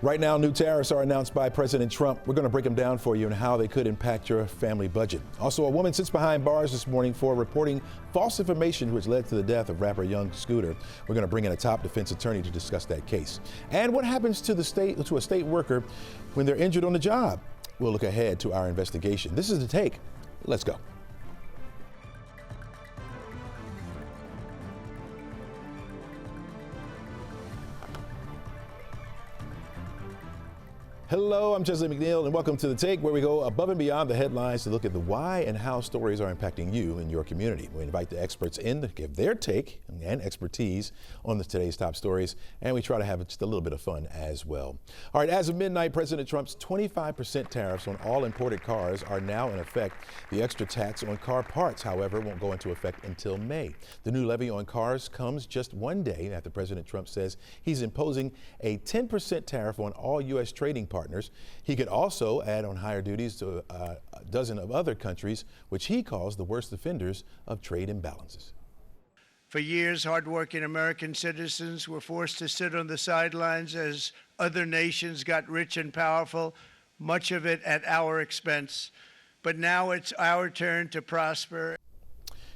Right now, new tariffs are announced by President Trump. We're going to break them down for you and how they could impact your family budget. Also, a woman sits behind bars this morning for reporting false information which led to the death of rapper Young Scooter. We're going to bring in a top defense attorney to discuss that case. And what happens to a state worker when they're injured on the job? We'll look ahead to our investigation. This is The Take. Let's go. Hello, I'm Chesley McNeil, and welcome to The Take, where we go above and beyond the headlines to look at the why and how stories are impacting you and your community. We invite the experts in to give their take and expertise on today's top stories, and we try to have just a little bit of fun as well. All right, as of midnight, President Trump's 25% tariffs on all imported cars are now in effect. The extra tax on car parts, however, won't go into effect until May. The new levy on cars comes just one day after President Trump says he's imposing a 10% tariff on all U.S. trading partners. He could also add on higher duties to a dozen of other countries, which he calls the worst offenders of trade imbalances. For years, hardworking American citizens were forced to sit on the sidelines as other nations got rich and powerful, much of it at our expense. But now it's our turn to prosper.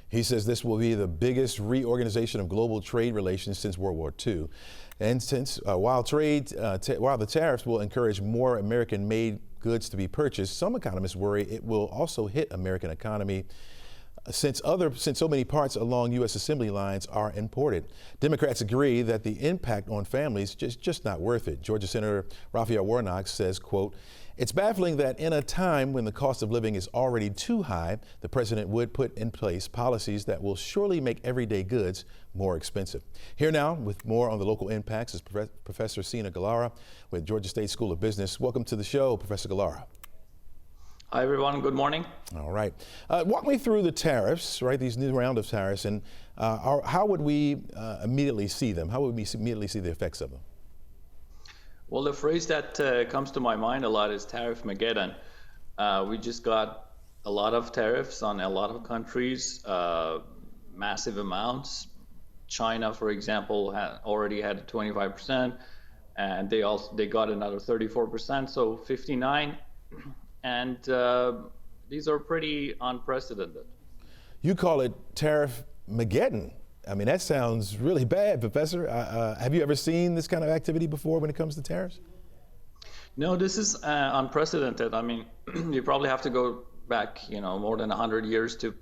He says this will be the biggest reorganization of global trade relations since World War II. And since while the tariffs will encourage more American-made goods to be purchased, some economists worry it will also hit American economy since so many parts along U.S. assembly lines are imported. Democrats agree that the impact on families is just not worth it. Georgia Senator Raphael Warnock says, quote, "It's baffling that in a time when the cost of living is already too high, the president would put in place policies that will surely make everyday goods more expensive." Here now with more on the local impacts is Professor Sina Gallara with Georgia State School of Business. Welcome to the show, Professor Gallara. Hi, everyone. Good morning. All right. Walk me through the tariffs, right? These new round of tariffs, and how would we immediately see them? How would we immediately see the effects of them? Well, the phrase that comes to my mind a lot is Tariff-mageddon. We just got a lot of tariffs on a lot of countries, massive amounts. China, for example, already had 25%, and they got another 34%, so 59%. And these are pretty unprecedented. You call it Tariff-mageddon. I mean, that sounds really bad, Professor. Have you ever seen this kind of activity before when it comes to tariffs? No, this is unprecedented. I mean, you probably have to go back, more than 100 years to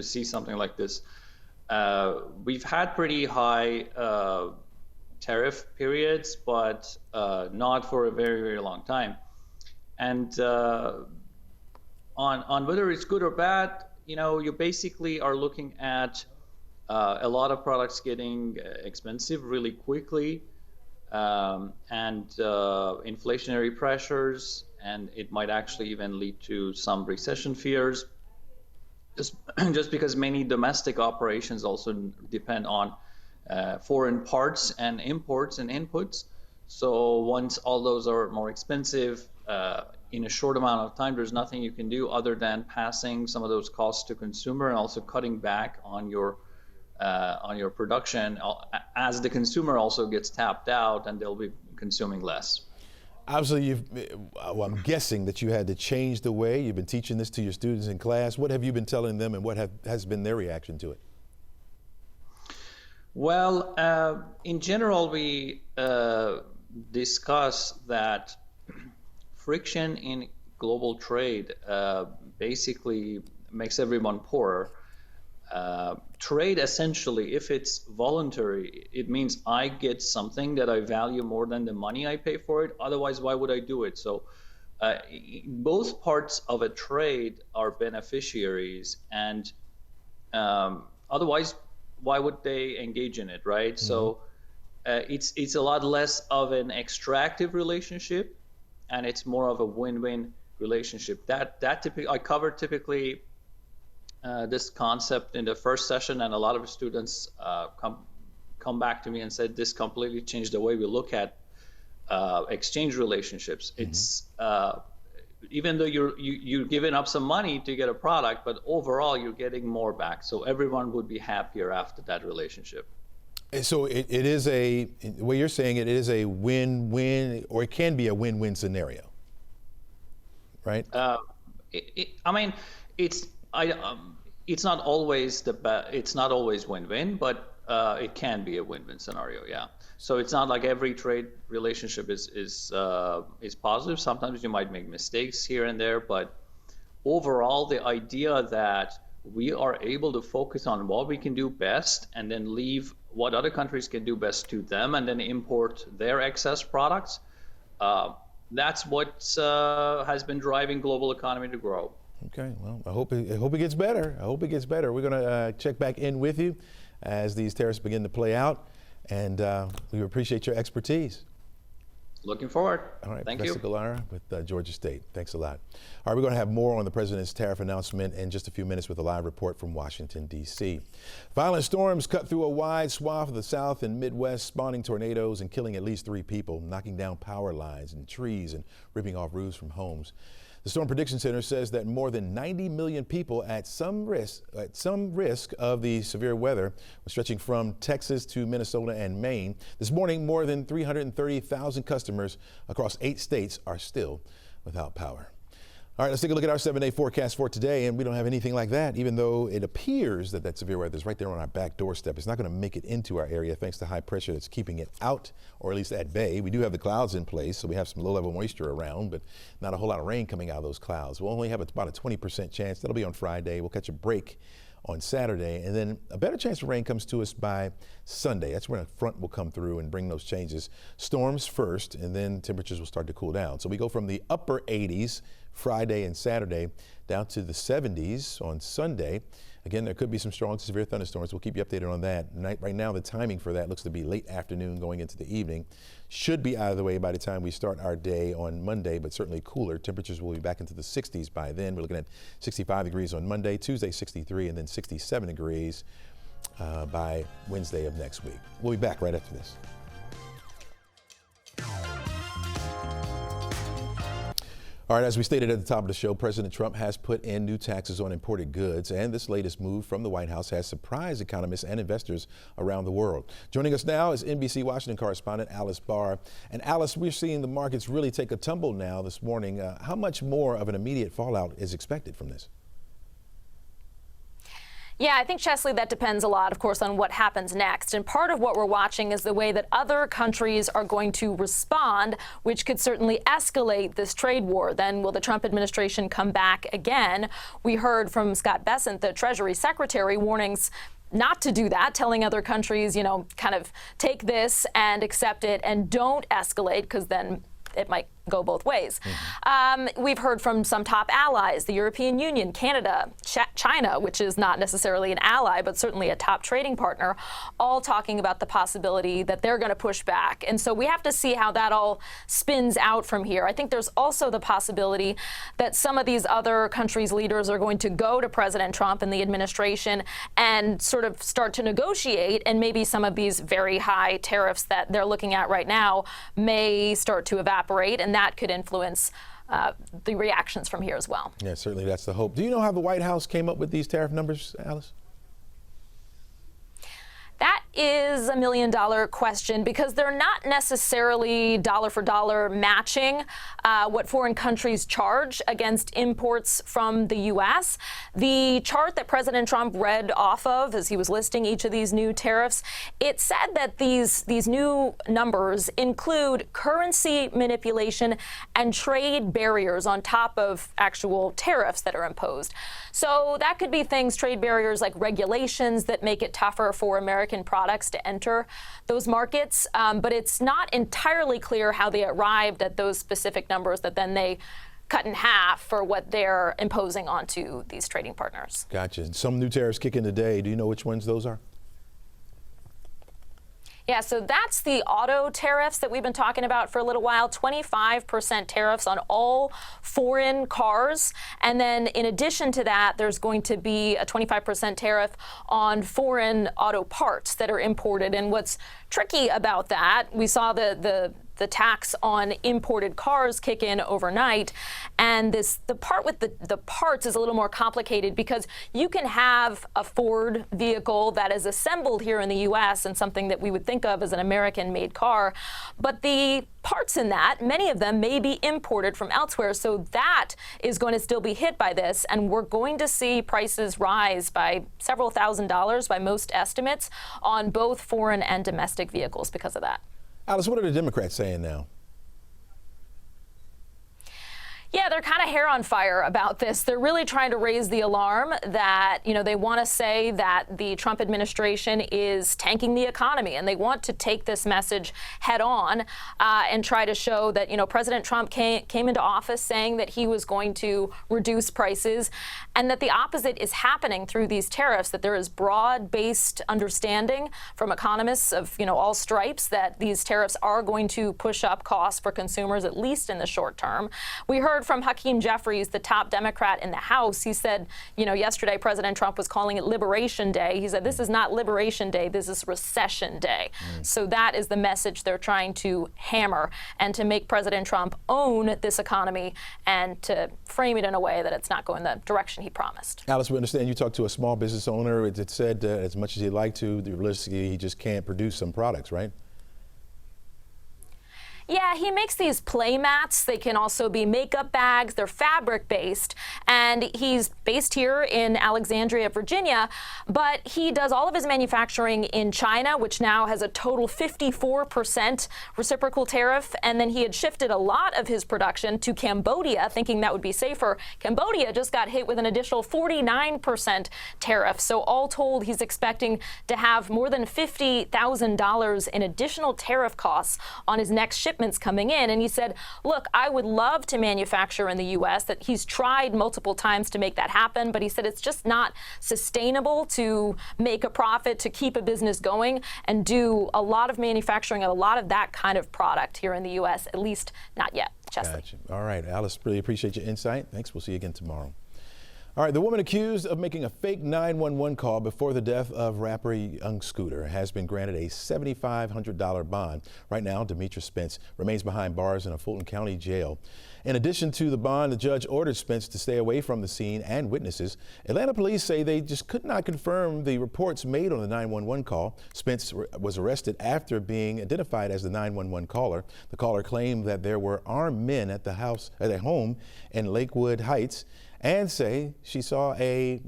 see something like this. We've had pretty high tariff periods, but not for a very, very long time. And on whether it's good or bad, you basically are looking at a lot of products getting expensive really quickly, and inflationary pressures, and it might actually even lead to some recession fears, just because many domestic operations also depend on foreign parts and imports and inputs. So once all those are more expensive, in a short amount of time, there's nothing you can do other than passing some of those costs to consumer and also cutting back on your production as the consumer also gets tapped out and they'll be consuming less. Obviously, I'm guessing that you had to change the way you've been teaching this to your students in class. What have you been telling them, and what has been their reaction to it? Well, in general, we discuss that friction in global trade basically makes everyone poorer. Trade, essentially, if it's voluntary, it means I get something that I value more than the money I pay for it. Otherwise, why would I do it? So both parts of a trade are beneficiaries, and otherwise, why would they engage in it, right? Mm-hmm. So it's a lot less of an extractive relationship, and it's more of a win-win relationship. That typically I covered this concept in the first session, and a lot of students come back to me and said this completely changed the way we look at exchange relationships. Mm-hmm. It's even though you're giving up some money to get a product, but overall you're getting more back. So everyone would be happier after that relationship. So it is the way you're saying it is a win-win, or it can be a win-win scenario, right? I mean, it's not always it's not always win-win, but it can be a win-win scenario. Yeah. So it's not like every trade relationship is positive. Sometimes you might make mistakes here and there, but overall, the idea that we are able to focus on what we can do best and then leave what other countries can do best to them and then import their excess products, that's what has been driving global economy to grow. Okay, well, I hope it gets better. I hope it gets better. We're going to check back in with you as these tariffs begin to play out, and we appreciate your expertise. Looking forward. All right, Thank Professor you. Galara with Georgia State. Thanks a lot. All right, we're going to have more on the president's tariff announcement in just a few minutes with a live report from Washington, D.C. Violent storms cut through a wide swath of the South and Midwest, spawning tornadoes and killing at least 3 people, knocking down power lines and trees and ripping off roofs from homes. The Storm Prediction Center says that more than 90 million people at some risk of the severe weather, stretching from Texas to Minnesota and Maine. This morning, more than 330,000 customers across 8 states are still without power. All right, let's take a look at our 7-day forecast for today, and we don't have anything like that, even though it appears that severe weather is right there on our back doorstep. It's not going to make it into our area thanks to high pressure that's keeping it out, or at least at bay. We do have the clouds in place, so we have some low-level moisture around, but not a whole lot of rain coming out of those clouds. We'll only have about a 20% chance. That'll be on Friday. We'll catch a break on Saturday, and then a better chance for rain comes to us by Sunday. That's when a front will come through and bring those changes. Storms first, and then temperatures will start to cool down. So we go from the upper 80s Friday and Saturday down to the 70s on Sunday. Again, there could be some strong to severe thunderstorms. We'll keep you updated on that. Right now, the timing for that looks to be late afternoon going into the evening. Should be out of the way by the time we start our day on Monday, but certainly cooler. Temperatures will be back into the 60s by then. We're looking at 65 degrees on Monday, Tuesday 63, and then 67 degrees by Wednesday of next week. We'll be back right after this. All right, as we stated at the top of the show, President Trump has put in new taxes on imported goods, and this latest move from the White House has surprised economists and investors around the world. Joining us now is NBC Washington correspondent Alice Barr. And Alice, we're seeing the markets really take a tumble now this morning. How much more of an immediate fallout is expected from this? Yeah, I think, Chesley, that depends a lot, of course, on what happens next. And part of what we're watching is the way that other countries are going to respond, which could certainly escalate this trade war. Then will the Trump administration come back again? We heard from Scott Bessent, the Treasury Secretary, warnings not to do that, telling other countries, kind of take this and accept it and don't escalate, because then it might go both ways. We've heard from some top allies, the European Union, Canada, China, which is not necessarily an ally, but certainly a top trading partner, all talking about the possibility that they're going to push back. And so we have to see how that all spins out from here. I think there's also the possibility that some of these other countries' leaders are going to go to President Trump and the administration and sort of start to negotiate, and maybe some of these very high tariffs that they're looking at right now may start to evaporate, and that could influence the reactions from here as well. Yeah, certainly that's the hope. Do you know how the White House came up with these tariff numbers, Alice? That is $1 million question, because they're not necessarily dollar for dollar matching what foreign countries charge against imports from the U.S. The chart that President Trump read off of as he was listing each of these new tariffs, it said that these new numbers include currency manipulation and trade barriers on top of actual tariffs that are imposed. So that could be things, trade barriers like regulations that make it tougher for American products to enter those markets. But it's not entirely clear how they arrived at those specific numbers that then they cut in half for what they're imposing onto these trading partners. Gotcha. Some new tariffs kick in today. Do you know which ones those are? Yeah, so that's the auto tariffs that we've been talking about for a little while, 25% tariffs on all foreign cars. And then in addition to that, there's going to be a 25% tariff on foreign auto parts that are imported. And what's tricky about that, we saw the the tax on imported cars kick in overnight. And the part with the parts is a little more complicated because you can have a Ford vehicle that is assembled here in the U.S. and something that we would think of as an American-made car, but the parts in that, many of them may be imported from elsewhere, so that is going to still be hit by this, and we're going to see prices rise by several $1,000s by most estimates on both foreign and domestic vehicles because of that. Alice, what are the Democrats saying now? Yeah, they're kind of hair on fire about this. They're really trying to raise the alarm that, they want to say that the Trump administration is tanking the economy, and they want to take this message head on and try to show that, President Trump came into office saying that he was going to reduce prices, and that the opposite is happening through these tariffs, that there is broad-based understanding from economists of, all stripes that these tariffs are going to push up costs for consumers, at least in the short term. We heard from Hakeem Jeffries, the top Democrat in the House. He said, yesterday President Trump was calling it Liberation Day. He said, this is not Liberation Day, this is Recession Day. So that is the message they're trying to hammer, and to make President Trump own this economy and to frame it in a way that it's not going the direction he promised. Alice, we understand you talked to a small business owner. It said as much as he'd like to, realistically, he just can't produce some products, right? Yeah, he makes these play mats. They can also be makeup bags. They're fabric based, and he's based here in Alexandria, Virginia, but he does all of his manufacturing in China, which now has a total 54% reciprocal tariff, and then he had shifted a lot of his production to Cambodia, thinking that would be safer. Cambodia just got hit with an additional 49% tariff. So all told, he's expecting to have more than $50,000 in additional tariff costs on his next shipment coming in. And he said, look, I would love to manufacture in the U.S., that he's tried multiple times to make that happen, but he said it's just not sustainable to make a profit, to keep a business going and do a lot of manufacturing and a lot of that kind of product here in the U.S., at least not yet. Chesley. Gotcha. All right, Alice, really appreciate your insight. Thanks. We'll see you again tomorrow. All right, the woman accused of making a fake 911 call before the death of rapper Young Scooter has been granted a $7,500 bond. Right now, Demetra Spence remains behind bars in a Fulton County jail. In addition to the bond, the judge ordered Spence to stay away from the scene and witnesses. Atlanta police say they just could not confirm the reports made on the 911 call. Spence was arrested after being identified as the 911 caller. The caller claimed that there were armed men at the home in Lakewood Heights, and say she saw a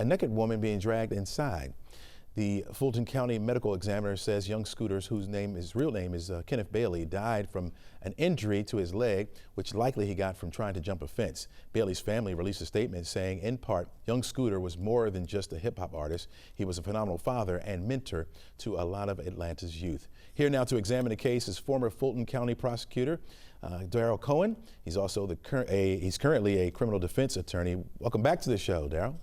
naked woman being dragged inside. The Fulton County medical examiner says young Scooter's, whose real name is Kenneth Bailey, died from an injury to his leg, which likely he got from trying to jump a fence. Bailey's family released a statement saying, in part, young Scooter was more than just a hip hop artist. He was a phenomenal father and mentor to a lot of Atlanta's youth. Here now to examine the case is former Fulton County prosecutor Daryl Cohen. He's also he's currently a criminal defense attorney. Welcome back to the show, Daryl.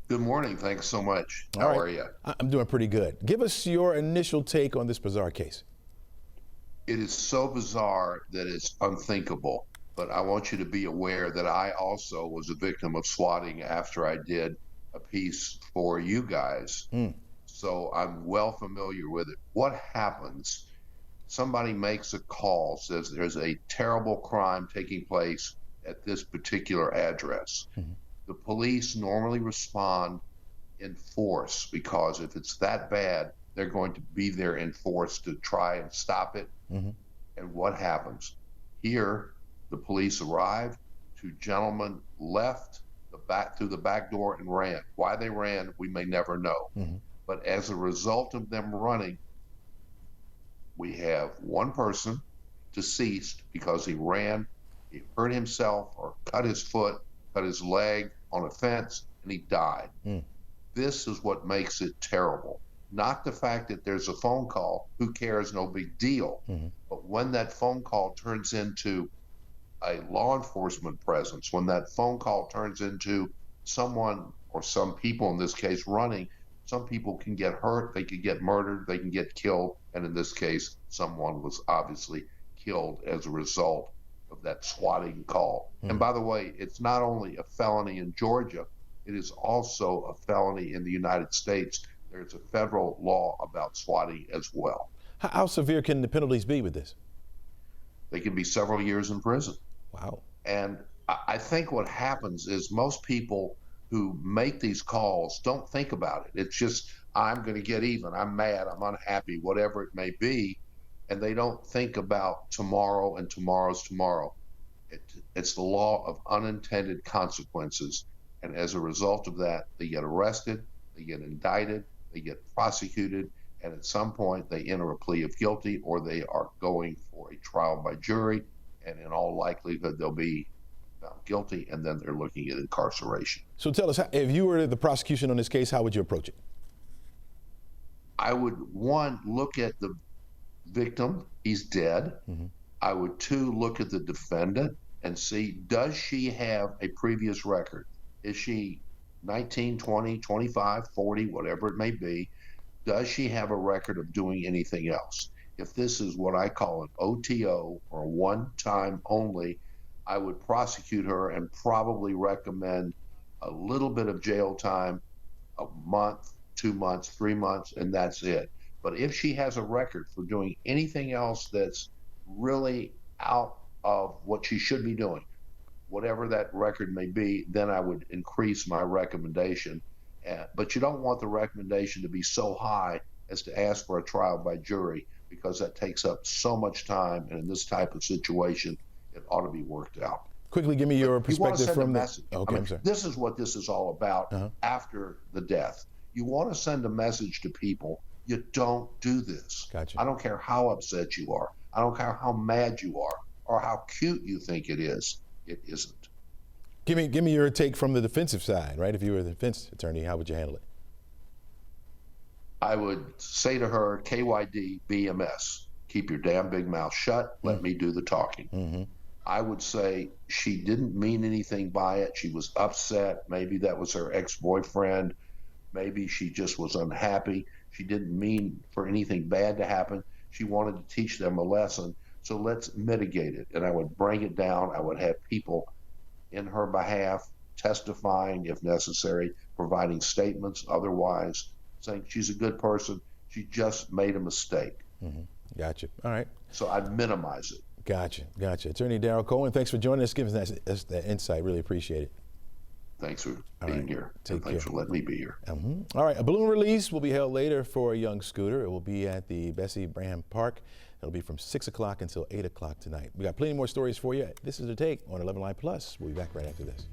Good morning. Thanks so much. How are you? I'm doing pretty good. Give us your initial take on this bizarre case. It is so bizarre that it's unthinkable, but I want you to be aware that I also was a victim of swatting after I did a piece for you guys. So I'm well familiar with it. What happens? Somebody makes a call, says there's a terrible crime taking place at this particular address. The police normally respond in force, because if it's that bad, they're going to be there in force to try and stop it. And what happens? Here, the police arrived. Two gentlemen left through the back door and ran. Why they ran, we may never know. But as a result of them running, we have one person deceased because he ran, he hurt himself or cut his foot, cut his leg on a fence, and he died. This is what makes it terrible. Not the fact that there's a phone call, who cares, no big deal. But when that phone call turns into a law enforcement presence, when that phone call turns into someone or some people in this case running, some people can get hurt, they can get murdered, they can get killed, and in this case, someone was obviously killed as a result of that swatting call. And by the way, it's not only a felony in Georgia, it is also a felony in the United States. There's a federal law about swatting as well. How severe can the penalties be with this? They can be several years in prison. Wow. And I think what happens is most people who make these calls don't think about it. It's just, I'm going to get even, I'm mad, I'm unhappy, whatever it may be. And they don't think about tomorrow and tomorrow's tomorrow. It's the law of unintended consequences. And as a result of that, they get arrested, they get indicted, they get prosecuted, and at some point they enter a plea of guilty, or they are going for a trial by jury, and in all likelihood they'll be found guilty, and then they're looking at incarceration. So tell us, if you were the prosecution on this case, how would you approach it? I would, one, look at the victim, he's dead. Mm-hmm. I would, two, look at the defendant and see, does she have a previous record? Is she 19, 20, 25, 40, whatever it may be? Does she have a record of doing anything else? If this is what I call an OTO, or one time only, I would prosecute her and probably recommend a little bit of jail time, a month, 2 months, 3 months, and that's it. But if she has a record for doing anything else that's really out of what she should be doing, whatever that record may be, then I would increase my recommendation. But you don't want the recommendation to be so high as to ask for a trial by jury, because that takes up so much time, and in this type of situation, it ought to be worked out. Quickly, give me your perspective from the message. Okay, I'm sorry. This is what this is all about. After the death. You want to send a message to people, you don't do this. Gotcha. I don't care how upset you are. I don't care how mad you are or how cute you think it is. It isn't. Give me your take from the defensive side, right? If you were the defense attorney, how would you handle it? I would say to her, KYD, BMS, keep your damn big mouth shut. Let me do the talking. Mm-hmm. I would say she didn't mean anything by it. She was upset. Maybe that was her ex-boyfriend. Maybe she just was unhappy. She didn't mean for anything bad to happen. She wanted to teach them a lesson. So let's mitigate it. And I would bring it down. I would have people in her behalf testifying if necessary, providing statements otherwise, saying she's a good person. She just made a mistake. Mm-hmm. Gotcha. All right. So I'd minimize it. Gotcha. Attorney Darrell Cohen, thanks for joining us, giving us that insight. Really appreciate it. Thanks for being here. Take care. Thanks for letting me be here. All right, a balloon release will be held later for a young Scooter. It will be at the Bessie Braham Park. It'll be from 6 o'clock until 8 o'clock tonight. We got plenty more stories for you. This is The Take on 11Alive Plus. We'll be back right after this.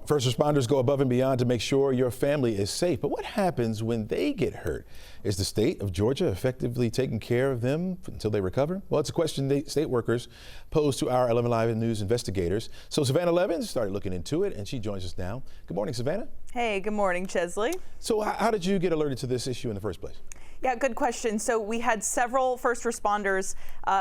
First responders go above and beyond to make sure your family is safe. But what happens when they get hurt? Is the state of Georgia effectively taking care of them until they recover? Well, it's a question state workers pose to our 11Alive News investigators. So Savannah Levins started looking into it, and she joins us now. Good morning, Savannah. Hey, good morning, Chesley. So how did you get alerted to this issue in the first place? Yeah, good question. So we had several first responders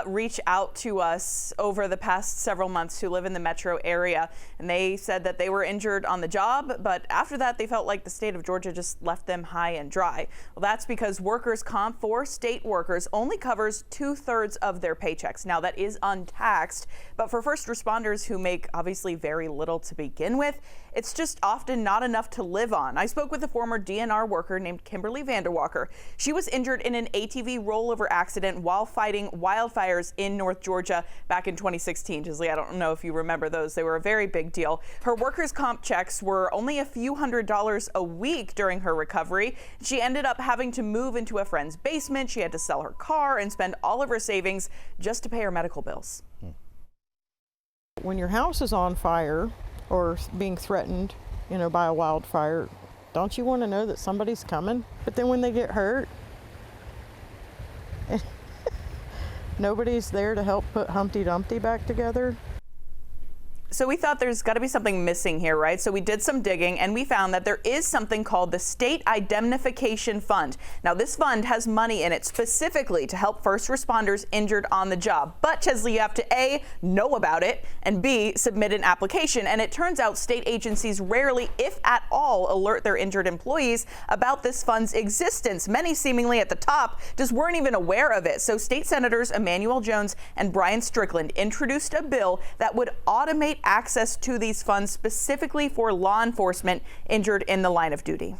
reach out to us over the past several months who live in the metro area, and they said that they were injured on the job, but after that they felt like the state of Georgia just left them high and dry. Well, that's because workers' comp for state workers only covers 2/3 of their paychecks. Now that is untaxed, but for first responders who make obviously very little to begin with, it's just often not enough to live on. I spoke with a former DNR worker named Kimberly Vanderwalker. She was injured in an ATV rollover accident while fighting wildfires in North Georgia back in 2016. Gisli, I don't know if you remember those. They were a very big deal. Her workers' comp checks were only a few $100s a week during her recovery. She ended up having to move into a friend's basement. She had to sell her car and spend all of her savings just to pay her medical bills. When your house is on fire or being threatened, by a wildfire, don't you want to know that somebody's coming? But then when they get hurt, nobody's there to help put Humpty Dumpty back together. So we thought there's got to be something missing here, right? So we did some digging and we found that there is something called the State Indemnification Fund. Now this fund has money in it specifically to help first responders injured on the job. But Chesley, you have to A, know about it, and B, submit an application. And it turns out state agencies rarely, if at all, alert their injured employees about this fund's existence. Many seemingly at the top just weren't even aware of it. So state senators Emmanuel Jones and Brian Strickland introduced a bill that would automate access to these funds specifically for law enforcement injured in the line of duty.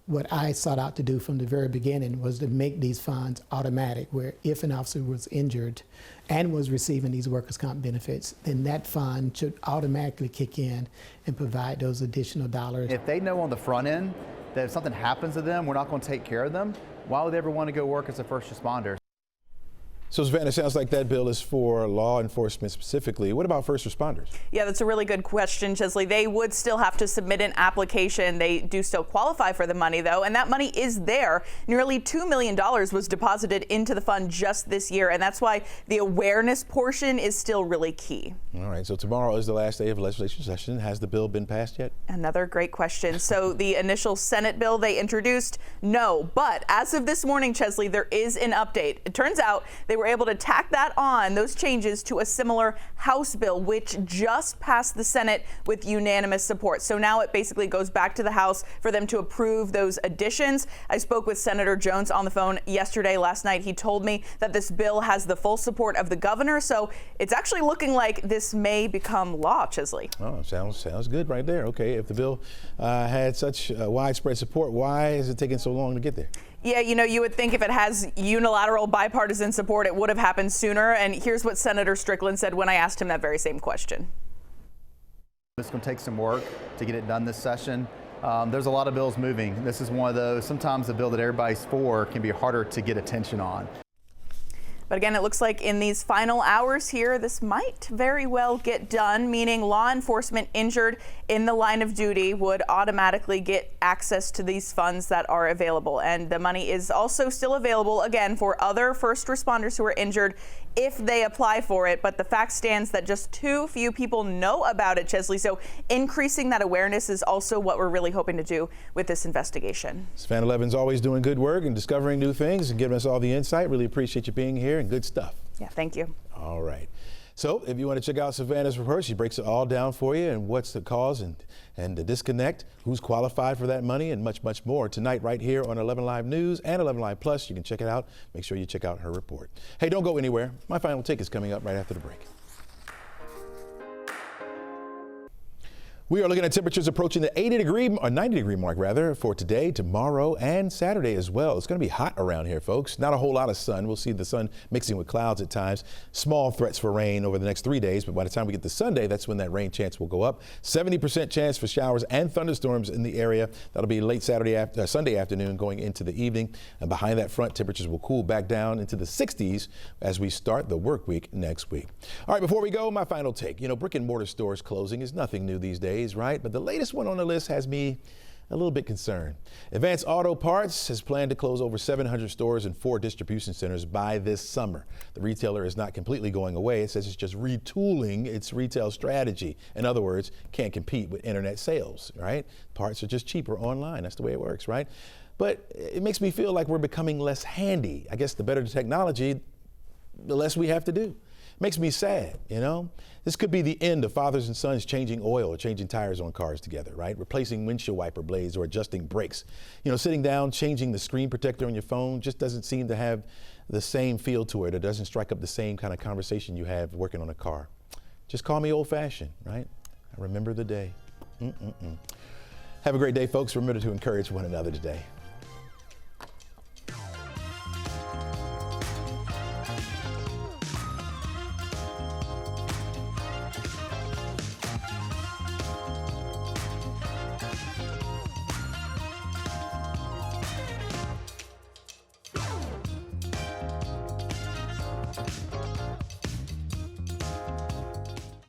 What I sought out to do from the very beginning was to make these funds automatic, where if an officer was injured and was receiving these workers' comp benefits, then that fund should automatically kick in and provide those additional dollars. If they know on the front end that if something happens to them, we're not going to take care of them, why would they ever want to go work as a first responder? So, Savannah, it sounds like that bill is for law enforcement specifically. What about first responders? Yeah, that's a really good question, Chesley. They would still have to submit an application. They do still qualify for the money, though, and that money is there. Nearly $2 million was deposited into the fund just this year, and that's why the awareness portion is still really key. All right, so tomorrow is the last day of legislation session. Has the bill been passed yet? Another great question. So the initial Senate bill they introduced, no. But as of this morning, Chesley, there is an update. It turns out they were able to tack that on, those changes, to a similar House bill, which just passed the Senate with unanimous support. So now it basically goes back to the House for them to approve those additions. I spoke with Senator Jones on the phone last night. He told me that this bill has the full support of the governor. So it's actually looking like this may become law, Chesley. Oh, sounds good right there. Okay, if the bill had such widespread support, why is it taking so long to get there? Yeah, you know, you would think if it has unilateral bipartisan support, it would have happened sooner. And here's what Senator Strickland said when I asked him that very same question. It's going to take some work to get it done this session. There's a lot of bills moving. This is one of those, sometimes the bill that everybody's for can be harder to get attention on. But again, it looks like in these final hours here, this might very well get done, meaning law enforcement injured in the line of duty would automatically get access to these funds that are available. And the money is also still available, again, for other first responders who are injured if they apply for it. But the fact stands that just too few people know about it, Chesley. So increasing that awareness is also what we're really hoping to do with this investigation. Savannah Levin's always doing good work and discovering new things and giving us all the insight. Really appreciate you being here, and good stuff. Yeah, thank you. All right. So if you want to check out Savannah's report, she breaks it all down for you, and what's the cause and the disconnect, who's qualified for that money, and much, much more tonight right here on 11 Live News and 11 Live Plus. You can check it out. Make sure you check out her report. Hey, don't go anywhere. My final take is coming up right after the break. We are looking at temperatures approaching the 90 degree mark rather for today, tomorrow, and Saturday as well. It's going to be hot around here, folks. Not a whole lot of sun. We'll see the sun mixing with clouds at times. Small threats for rain over the next 3 days, but by the time we get to Sunday, that's when that rain chance will go up. 70% chance for showers and thunderstorms in the area. That'll be late Sunday afternoon going into the evening. And behind that front, temperatures will cool back down into the 60s as we start the work week next week. All right, before we go, my final take. You know, brick and mortar stores closing is nothing new these days, right? But the latest one on the list has me a little bit concerned. Advance Auto Parts has planned to close over 700 stores and 4 distribution centers by this summer. The retailer is not completely going away. It says it's just retooling its retail strategy. In other words, can't compete with internet sales, right? Parts are just cheaper online. That's the way it works, right? But it makes me feel like we're becoming less handy. I guess the better the technology, the less we have to do. Makes me sad, you know? This could be the end of fathers and sons changing oil or changing tires on cars together, right? Replacing windshield wiper blades or adjusting brakes. You know, sitting down, changing the screen protector on your phone just doesn't seem to have the same feel to it. It doesn't strike up the same kind of conversation you have working on a car. Just call me old-fashioned, right? I remember the day. Have a great day, folks. Remember to encourage one another today.